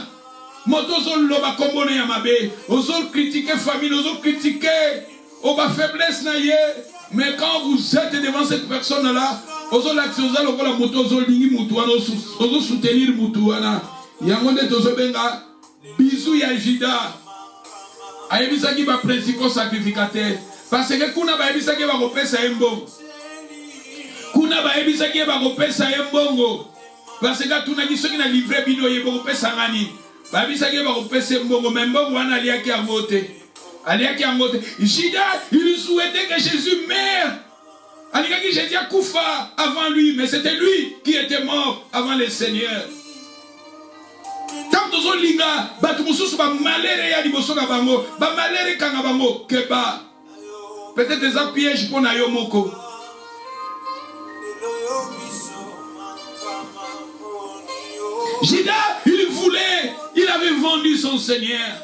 moto zo loba kombone ya mabe. Ozo critiquer famille, ozo critiquer oba faiblesse na ye. Mais quand vous êtes devant cette personne là, ozo lakisa lokolo moto zo lingi mutuana, ozo soutenir mutuana. Yamone tozobenga bisou ya Jida. Aïbisaki ba principal sacrificateur. Parce que kuna ba aïbisaki ba kopesa embongo. Kuna ba aïbisaki ba kopesa embongo. Parce que tuna kisoki na livre bino ye ba kopesa ngani. Ba aïbisaki ba kopesa embongo, mais mbongo wana aliaki angote. Aliaki angote. Jida, il souhaitait que Jésus meure. Alikaki Jésus a koufa avant lui, mais c'était lui qui était mort avant le Seigneur. Tant que vous linga, batumususu ba malere ya liboso na bango, ba malere kanga bango keba. Peut-être des pièges pour na yo moko. Jida, il avait vendu son Seigneur.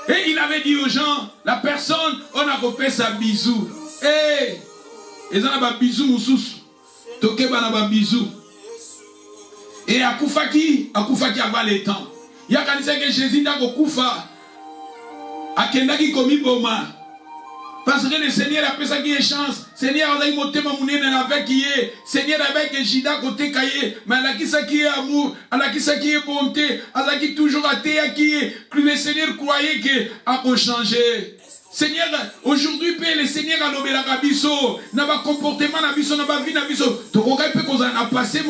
Et il avait dit aux gens, la personne, on a coupé sa bisou. Ils ont un bisou mususu. Tokeba na ba bisou. Et Akoufaki avant le temps. Il y a quand que Jésus n'a pas koufa. Akendaki komi boma. Parce que le Seigneur a fait ça qui est chance. Seigneur a dit monter ma mounine avec qui est. Seigneur avec Jida côté caillé. Mais elle a qui ça qui est amour. Elle a qui ça qui est bonté. Elle a qui toujours à terre qui est. Que le Seigneur croyait qu'il a changé. Seigneur, aujourd'hui, le Seigneur a nommé la rabisso, n'a pas comportement, n'a pas n'a pas vie, n'a pas viso. Donc, on peut qu'on a passé,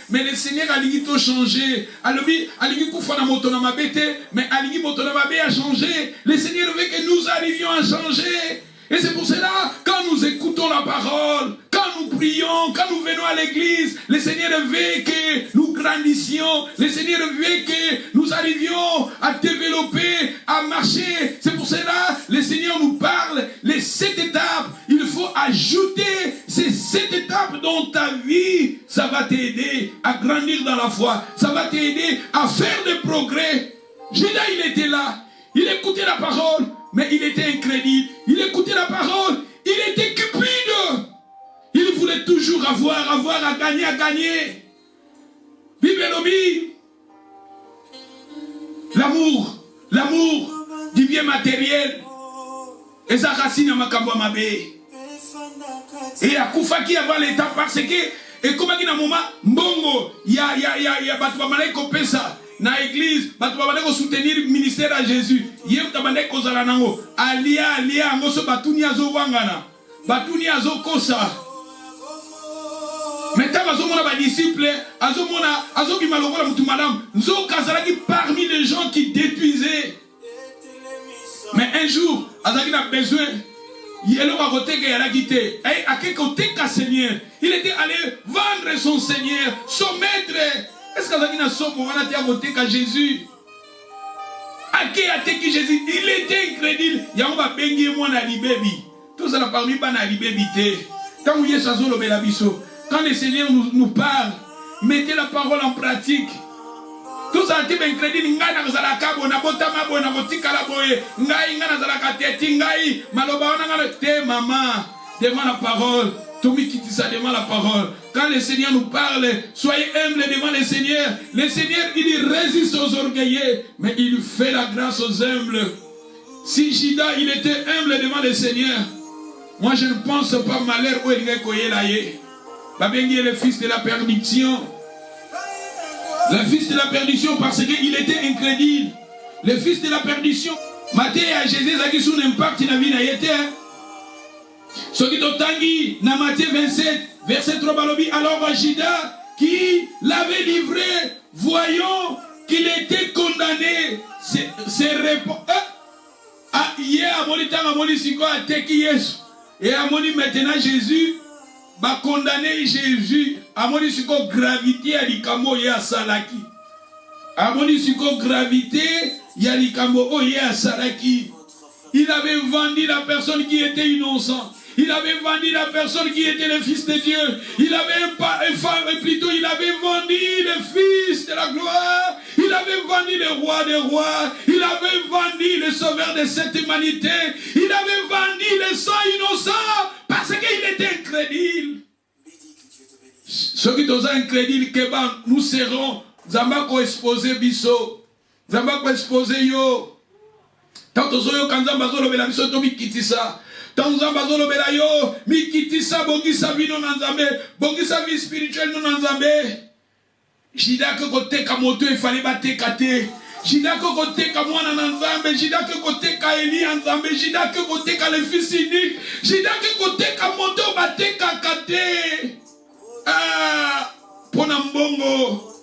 mais le Seigneur a dit tout changé. Alors, a dit qu'on fait moto na mabete, mais a dit moto na mabé a changé. Le Seigneur veut que nous arrivions à changer. Et c'est pour cela, quand nous écoutons la parole, quand nous prions, quand nous venons à l'église, le Seigneur veut que nous grandissions, le Seigneur veut que nous arrivions à développer, à marcher. C'est pour cela, le Seigneur nous parle, les 7 étapes. Il faut ajouter ces 7 étapes dans ta vie. Ça va t'aider à grandir dans la foi. Ça va t'aider à faire des progrès. Judas, il était là. Il écoutait la parole, mais il était incrédule. Il écoutait la parole, il était cupide. Il voulait toujours avoir à gagner. Bible lobby. L'amour du bien matériel. Et ça racine à makambo mabe. Et à Koufaki avant l'état parce que, et comme il y a un moment, mbongo, il y a batouamane kopesa. Na église, batouamane ko soutenir le ministère à Jésus. Yem tabane ko zalanango. Alia, ngoso batuni azo wangana. Batuni azo kosa. Maintenant, azo mona ba disciple, azo mona, azo kimalokola mutu madame. Nzo kazalaki parmi les gens qui détruisaient. Mais un jour, azaki a besoin. Il était allé vendre son Seigneur, son maître. Est-ce qu'il a Jésus? Jésus, il était incrédule. Tout ça parmi quand le Seigneur nous parle, mettez la parole en pratique. Tout ça est incrédule. Ngana zalaka bona botama bona botikala boye. Ngai ngana zalaka teti ngai maloba ona ngana te maman devant la parole. Tomi kitisa devant la parole. Quand le Seigneur nous parle, soyez humbles devant le Seigneur. Le Seigneur il résiste aux orgueilleux, mais il fait la grâce aux humbles. Si Judas il était humble devant le Seigneur, moi je ne pense pas malheur où il est koyelaye. Babengi est le fils de la perdition. Le fils de la perdition parce qu'il était incrédule. Le fils de la perdition. Matthieu et Jésus a son impact dans la vie. Ce qui est tangi dans Matthieu 27, verset 3 balobi. Alors Judas qui l'avait livré, voyant qu'il était condamné, se répond. Hier, à mon siko a teki Yesu. Et à mon maintenant Jésus va condamner Jésus. Amoni siko gravité ya likambo ya salaki. Amoni siko gravité ya likambo ya salaki. Il avait vendu la personne qui était innocente. Il avait vendu la personne qui était le fils de Dieu. Il avait plutôt il avait vendu le fils de la gloire. Il avait vendu le roi des rois. Il avait vendu le sauveur de cette humanité. Il avait vendu le sang innocent parce qu'il était incrédule. Ceux qui sont incrédules, nous serons Zambako exposé biso. Zambako exposé yo. Tant aux yo kanzamba zolo bela biso to mikitisa. Tant zamba zolo bela yo mikitisa bongisa vino nanzambe, bongisa vie spirituelle no nanzambe. Jida ko koteka moto il fallait bateka te. Jida ko koteka mwana nanzambe, jida ko koteka Eli nanzambe, jida ko koteka le fils unique, jida ko koteka moto bateka kate. Pona mbongo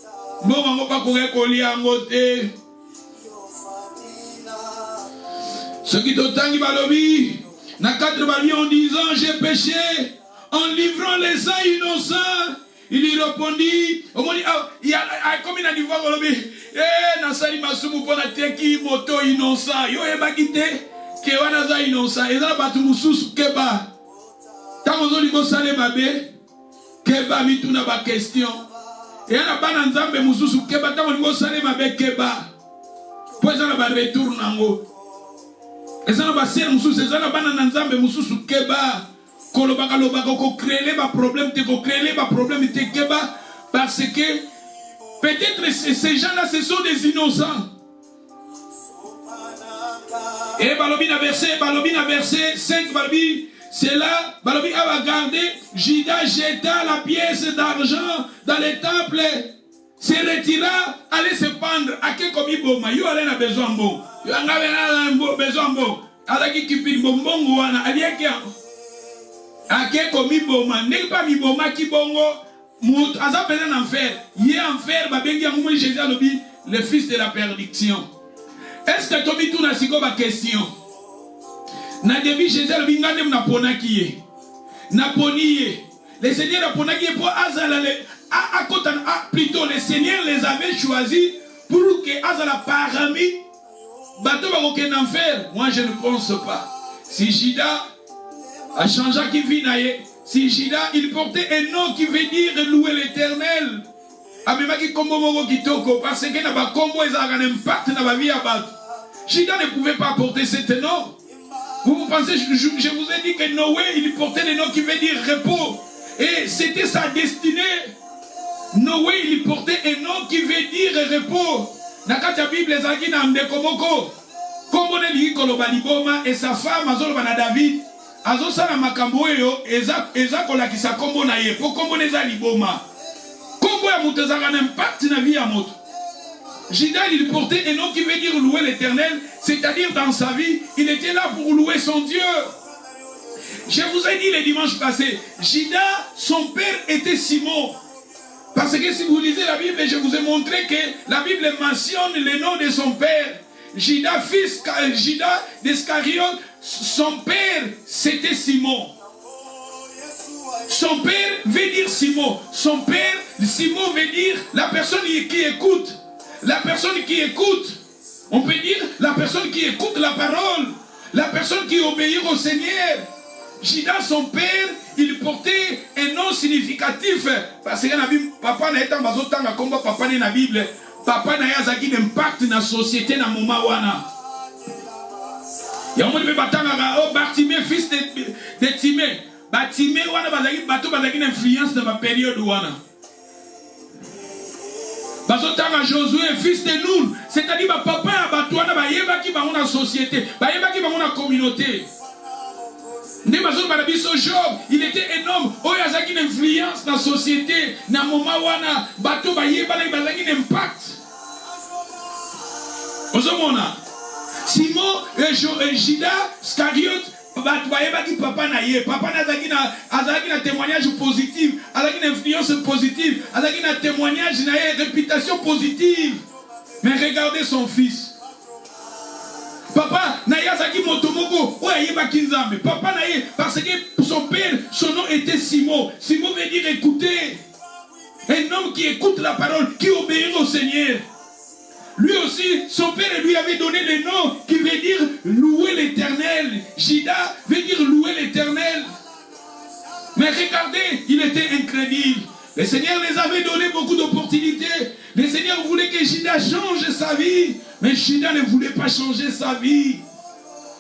ngo pa kolia ngote. Ce qui t'otangi balobi na 4 balobi en disant j'ai péché en livrant les saints innocents. Il lui répondit comme il a dit balobi na sali masumu pona teki moto innocent yo ebakite ke wana za innocent ezala batu mususu keba tango zoli go sale mabe keba mituna ba question et ana bana nzambe mususu keba tango ngo sale mabe keba poza na ba retour nango ezana ba ser mususu ezana bana nzambe mususu keba kolobaka lobaka ko créer ba problème te ko créer ba problème te keba parce que peut-être ces gens-là ce sont des innocents. Et balobi na verset 5 balobi c'est là, Balobi a regardé, Judas jeta la pièce d'argent dans le temple, se retira, allait se pendre, à quel comme il boma, il a besoin bon, il a besoin bon, à qui fit bon bon, à quel comme il boma, n'est pas mi boma qui bongo, à ça peut en enfer, il est enfer, babengi a moué Jésus le fils de la perdition. Est-ce que Tomi tout n'a si comme question? Na début Jésus a bingane na ponaki na poniye. Les seigneurs a ponaki pour azala plutôt les seigneurs les avaient choisis pour que azala parmi bateau va aucun enfer. Moi je ne pense pas. Si Jida a changé qui vit naïe, si Jida il portait un nom qui veut dire louer l'Éternel. Amemaki kombo moko kitoko parce que na ba kombo ezaka un impact na ba vie à battre. Jida ne pouvait pas porter cet nom. Vous pensez, je vous ai dit que Noé, il portait le nom qui veut dire repos. Et c'était sa destinée. Noé, il portait un nom qui veut dire repos. Nakata Bible, ezaki na mdekomoko. Kombo ne liki koloba liboma et sa femme azoloba na David. Azosala makambo yo eza kolakisa kombo na ye. Po kombo neza liboma. Kombo ya moto ezaka na impact na vie ya moto. Jida, il portait un nom qui veut dire louer l'Éternel, c'est-à-dire dans sa vie, il était là pour louer son Dieu. Je vous ai dit le dimanche passé, Jida, son père était Simon. Parce que si vous lisez la Bible, je vous ai montré que la Bible mentionne le nom de son père. Jida, fils Jida d'Iscariote, son père, c'était Simon. Son père veut dire Simon. Son père, Simon veut dire la personne qui écoute. La personne qui écoute, on peut dire la personne qui écoute la parole, la personne qui obéit au Seigneur. Jida, son père, il portait un nom significatif. Parce que la Bible, papa n'a pas de combat, papa n'a pas de Bible. Papa n'a pas d'impact dans la société dans le moment où il y a un peu de Bartimée, fils de Timée. Bartimée, il y a une influence dans la période où Bazotanga Josué, fils de Noun, c'est-à-dire papa a batouana ba yeba ki ba na société, ba yeba ki ba na communauté. Né bazo ba biso Job, il était un homme oyo azaki une influence dans la société, na moment wana bato ba yeba na bazaki un impact. Ozomona. Simon et Jida Iscariote papa na ye, papa azaki na témoignage positif, azaki na influence positive, azaki na témoignage na ye, réputation positive. Mais regardez son fils. Papa na ye azaki motomoko, oya yeba kinzambe. Papa na ye, parce que son père, son nom était Simon. Simon veut dire écouter. Un homme qui écoute la parole, qui obéit au Seigneur. Lui aussi, son père lui avait donné le nom qui veut dire louer l'Éternel. Jida veut dire louer l'Éternel. Mais regardez, il était incrédule. Le Seigneur les avait donné beaucoup d'opportunités. Le Seigneur voulait que Jida change sa vie. Mais Jida ne voulait pas changer sa vie.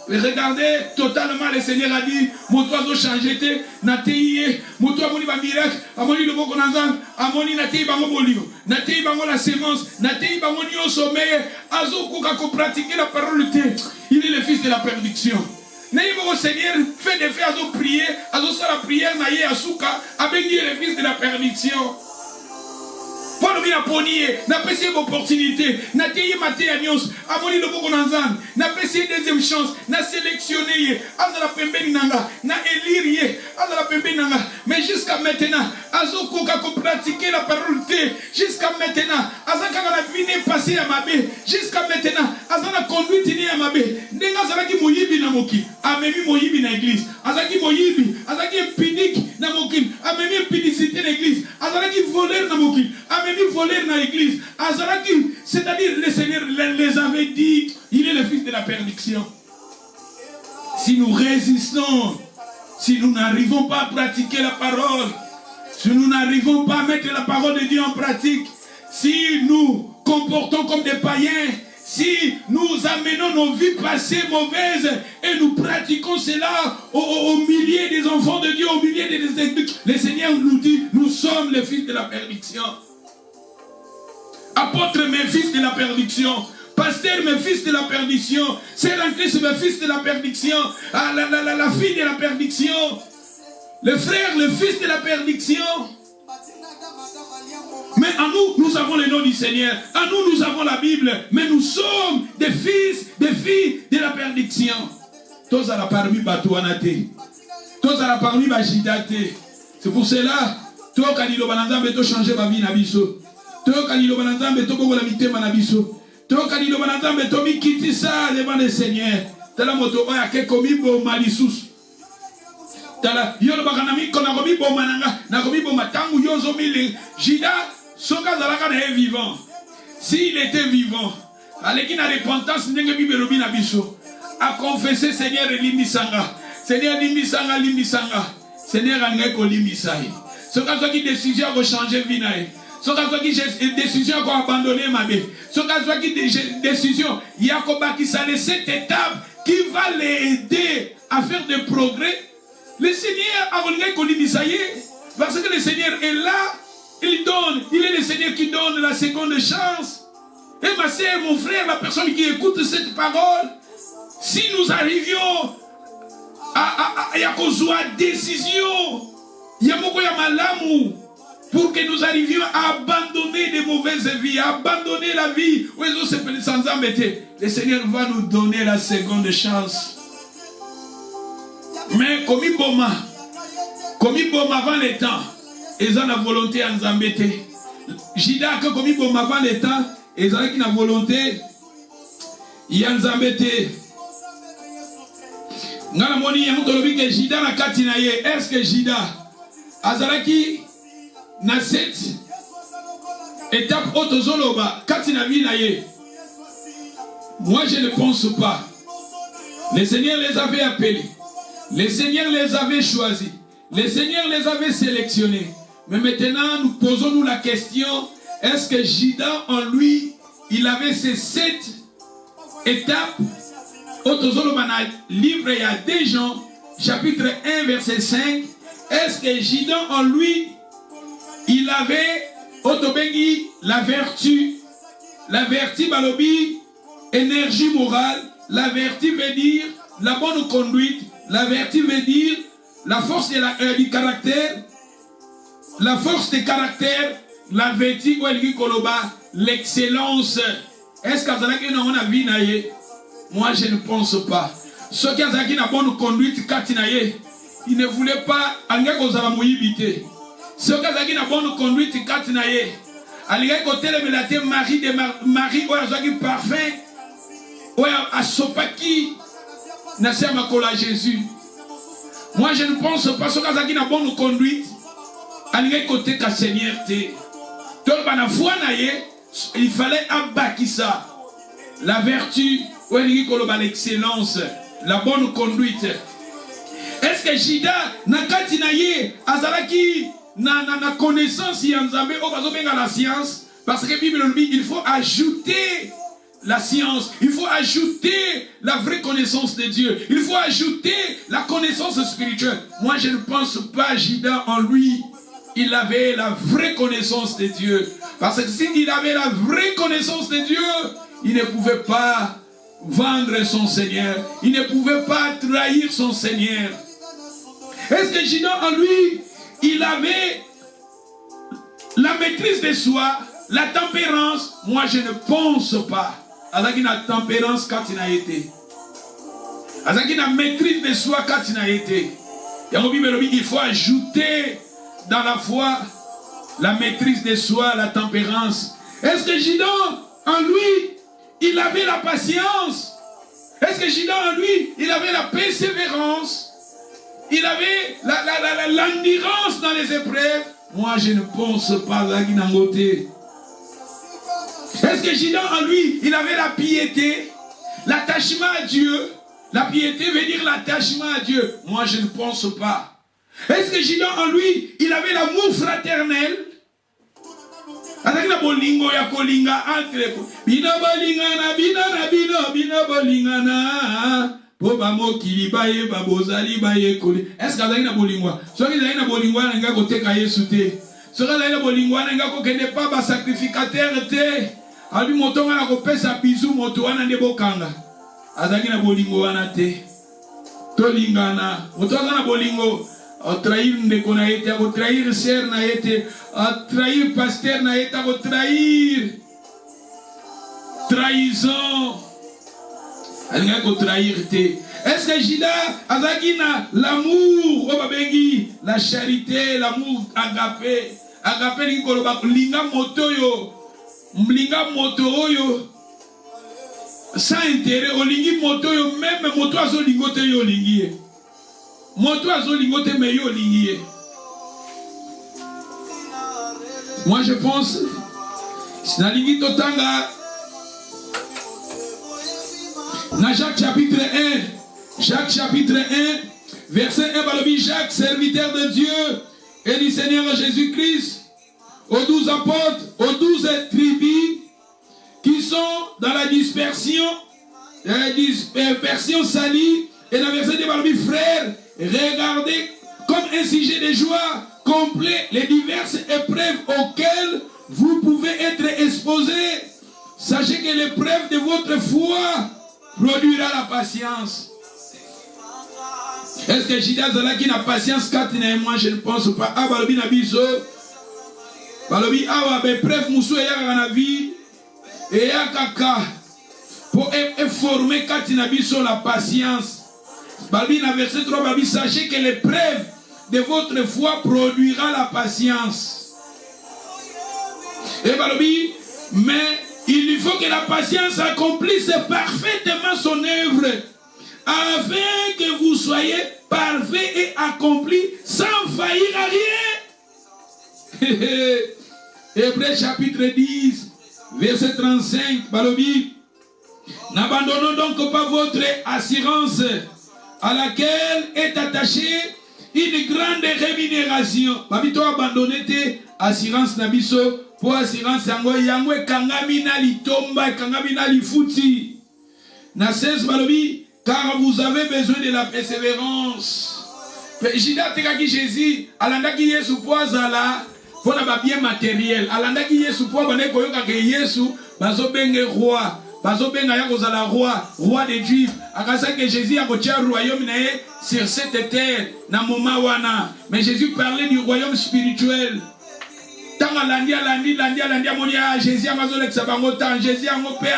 Mais regardez, totalement le Seigneur a dit, mon toit doit changer, nateye, mon toit moni ba miracle, amoni le boko nanzan, amoni nateye bango bolio, nateye bango la sémence, nateye bango ni au sommeil, azo kuka ko pratiquer la parole de Dieu. Il est le fils de la perdition. Naïbo Seigneur fait des faits, azo prier, azo sa la prière naye asuka, avec lui le fils de la perdition. Paul vient ponier, n'a pas essayé d'opportunité, n'a pas essayé matériaux, a volé le bon nanzan, n'a pas essayé deuxième chance, n'a sélectionné, a la pembe nanga, n'a élire, a la pembe nanga, mais jusqu'à maintenant, azo koka ko pratiquer la parole de jusqu'à maintenant, azaka la vie n'est passée à ma bé, jusqu'à maintenant, azana conduite ni à ma bé, nenga zalaki moyibi na moki, a même moyibi na église, azaki moyibi, azaki impudique na moki, a même impudicité na église, azaki voleur na moki, même voler dans l'église. C'est-à-dire le Seigneur les avait dit, il est le fils de la perdition. Si nous résistons, si nous n'arrivons pas à pratiquer la parole, si nous n'arrivons pas à mettre la parole de Dieu en pratique, si nous comportons comme des païens, si nous amenons nos vies passées mauvaises et nous pratiquons cela au milieu des enfants de Dieu, au milieu des églises, le Seigneur nous dit, nous sommes les fils de la perdition. Apôtre, mes fils de la perdition. Pasteur, mes fils de la perdition. Sœur en Christ, mes fils de la perdition. La fille de la perdiction. Le frère, le fils de la perdiction. Mais en nous, nous avons le nom du Seigneur. En nous, nous avons la Bible. Mais nous sommes des fils, des filles de la perdition. Tous à la parmi Batouanate. Tous à la parmi Bajidate. C'est pour cela, toi, quand il a changé ma vie, Nabiso. Toka ni lobanazambe to bogo la mitema na biso. Toka ni lobanazambe to mikiti ça devant le Seigneur. tala moto oya ke komi bo malisusu tala yo bakana mi kona komi bo mananga na komi bo matangu yo zo mili Juda soka zalaka na vivant s'il était vivant aleki na repentance ndenge bibelobi na biso a confessé Seigneur limbisanga Seigneur limbisanga Seigneur angai ko limbisai soka soki décision ko changer vie na ye soka soki décision ko abandonner ma vie soka soki décision ya ko bakisa cette étape qui va l'aider à faire des progrès. Le Seigneur a voulu ko limbisai parce que le Seigneur est là, il donne, il est le Seigneur qui donne la seconde chance. Et ma sœur, mon frère, la personne qui écoute cette parole, si nous arrivions à décision, pour que nous arrivions à abandonner des mauvaises vies, à abandonner la vie, le Seigneur va nous donner la seconde chance. Mais comme il boma avant le temps, ils ont la volonté à nous embêter. Jida que comme il boma avant le temps, ils ont la volonté à nous embêter. Est-ce que Jida Azalaki na cette étape autozoloba katina vinaye? Moi je ne pense pas. Le Seigneur les avait appelés. Le Seigneur les avait choisis. Le Seigneur les avait sélectionnés. Mais maintenant nous posons-nous la question, est-ce que Jida en lui il avait ces 7 étapes? Livre il y a 2 Jean, chapitre 1, verset 5. Est-ce que Jida en lui, il avait la vertu? La vertu, balobi, énergie morale. La vertu veut dire la bonne conduite. La vertu veut dire la force du caractère. La force du caractère. La vertu, l'excellence. Est-ce que vous avez vu? Moi, je ne pense pas. Ceux qui ont une bonne conduite, il ne voulait pas ceux qui ont une bonne conduite, Marie, parfum, à Sopaki, Jésus. Moi, je ne pense pas. Ceux qui ont une bonne conduite, il fallait abattre ça. La vertu, l'excellence, la bonne conduite. Est-ce que Jida nakati na ye azalaki na connaissance yanzambe o bazobenga la science? Parce que Bible nous dit il faut ajouter la science, il faut ajouter la vraie connaissance de Dieu, il faut ajouter la connaissance spirituelle. Moi je ne pense pas Jida en lui il avait la vraie connaissance de Dieu. Parce que s'il avait la vraie connaissance de Dieu, il ne pouvait pas vendre son Seigneur. Il ne pouvait pas trahir son Seigneur. Est-ce que Jida en lui, il avait la maîtrise de soi, la tempérance? Moi, je ne pense pas. Avec la tempérance quand il a été. Avec la maîtrise de soi quand il a été. Il faut ajouter dans la foi la maîtrise de soi, la tempérance. Est-ce que Jida en lui, il avait la patience? Est-ce que Jida en lui, il avait la persévérance? Il avait l'endurance dans les épreuves? Moi, je ne pense pas à Guinangoté. Est-ce que Jida en lui, il avait la piété? L'attachement à Dieu? La piété veut dire l'attachement à Dieu. Moi, je ne pense pas. Est-ce que Jida en lui, il avait l'amour fraternel? Avec la bolingo ya kolinga entre bina bolingana bina bolingana po ba mokili baye babozali baye koli. Est-ce que avec la bolingo so ki na bolingo na nga ko teka Yesu te so ka na bolingo na nga ko kende pa ba sacrificateur te abi motonga na ko pesa bizu moto wana nde bokanga azaki na bolingo wana te to lingana motonga na bolingo a trahir ndeko na yete, a trahir sœur na yete, a trahir pasteur na yete, a trahir trahison. Elle n'a pas trahir te. Est-ce que Jida azagina l'amour o babengi, la charité, l'amour agapé, agapé ni koloba linga moto yo, mlinga moto yo. sans intérêt, olingi moto yo même moto azo lingote yo olingi. Moto azo lingote me yo olingi. Moi je pense nalingi totanga na Jacques chapitre 1. Jacques chapitre 1 verset 1 balobi Jacques serviteur de Dieu et du Seigneur Jésus-Christ aux 12 apôtres, aux 12 tribus qui sont dans la dispersion salie. Et dans le verset 2 balobi frères, regardez comme un sujet de joie complet les diverses épreuves auxquelles vous pouvez être exposés. Sachez que l'épreuve de votre foi produira la patience. Est-ce que Judas Zalaki n'a patience 4 moi je ne pense pas. Ah, balobi na biso. Balobi awa épreuve musu ya na vie et ya kaka pour former 4 na biso la patience. Balobi na verset 3 balobi sachez que l'épreuve de votre foi produira la patience. Et balobi mais il lui faut que la patience accomplisse parfaitement son œuvre, afin que vous soyez parfaits et accomplis sans faillir à rien. Hébreux chapitre 10, verset 35, balobi, n'abandonnons donc pas votre assurance à laquelle est attachée une grande rémunération. Babito abandonné tes assurance nabiso. Pour assurance yango kangami na litomba kangami na lifuti na 16 balobi car vous avez besoin de la persévérance. Jida tekaki Jésus alandaki Yesu po azala pona ba bien matériel alandaki Yesu po bane koyoka ke Yesu bazobenge roi bazobenga ya kozala roi des Juifs akasa que Jésus a kotia royaume na sur cette terre na moment wana. Mais Jésus parlait du royaume spirituel. Tant alandi amoni a Jésus amazole kisabango tant Jésus angope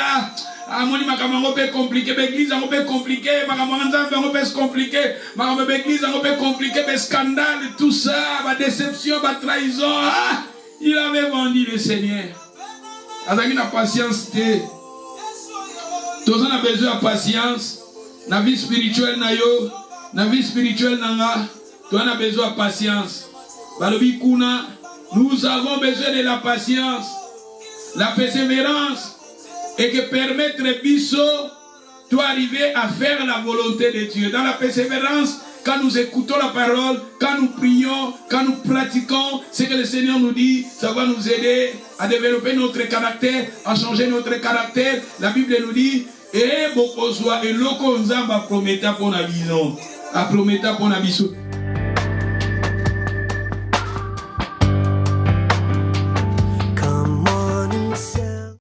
amoni makamango pe compliqué l'église angope compliqué makamanza angope compliqué makamango l'église angope compliqué be scandale tout ça ba déception ba trahison. Il avait vendu le Seigneur. Azaki na patience te. Tous on a besoin de patience na vie spirituelle na yo na vie spirituelle nanga tu on a besoin de patience. Balobi kuna nous avons besoin de la patience, la persévérance et que permettre biso de arriver à faire la volonté de Dieu. Dans la persévérance, quand nous écoutons la parole, quand nous prions, quand nous pratiquons ce que le Seigneur nous dit, ça va nous aider à développer notre caractère, à changer notre caractère. La Bible nous dit, et beaucoup soit et l'oko nzamba prometa pour la vision, a prometa pour la vision.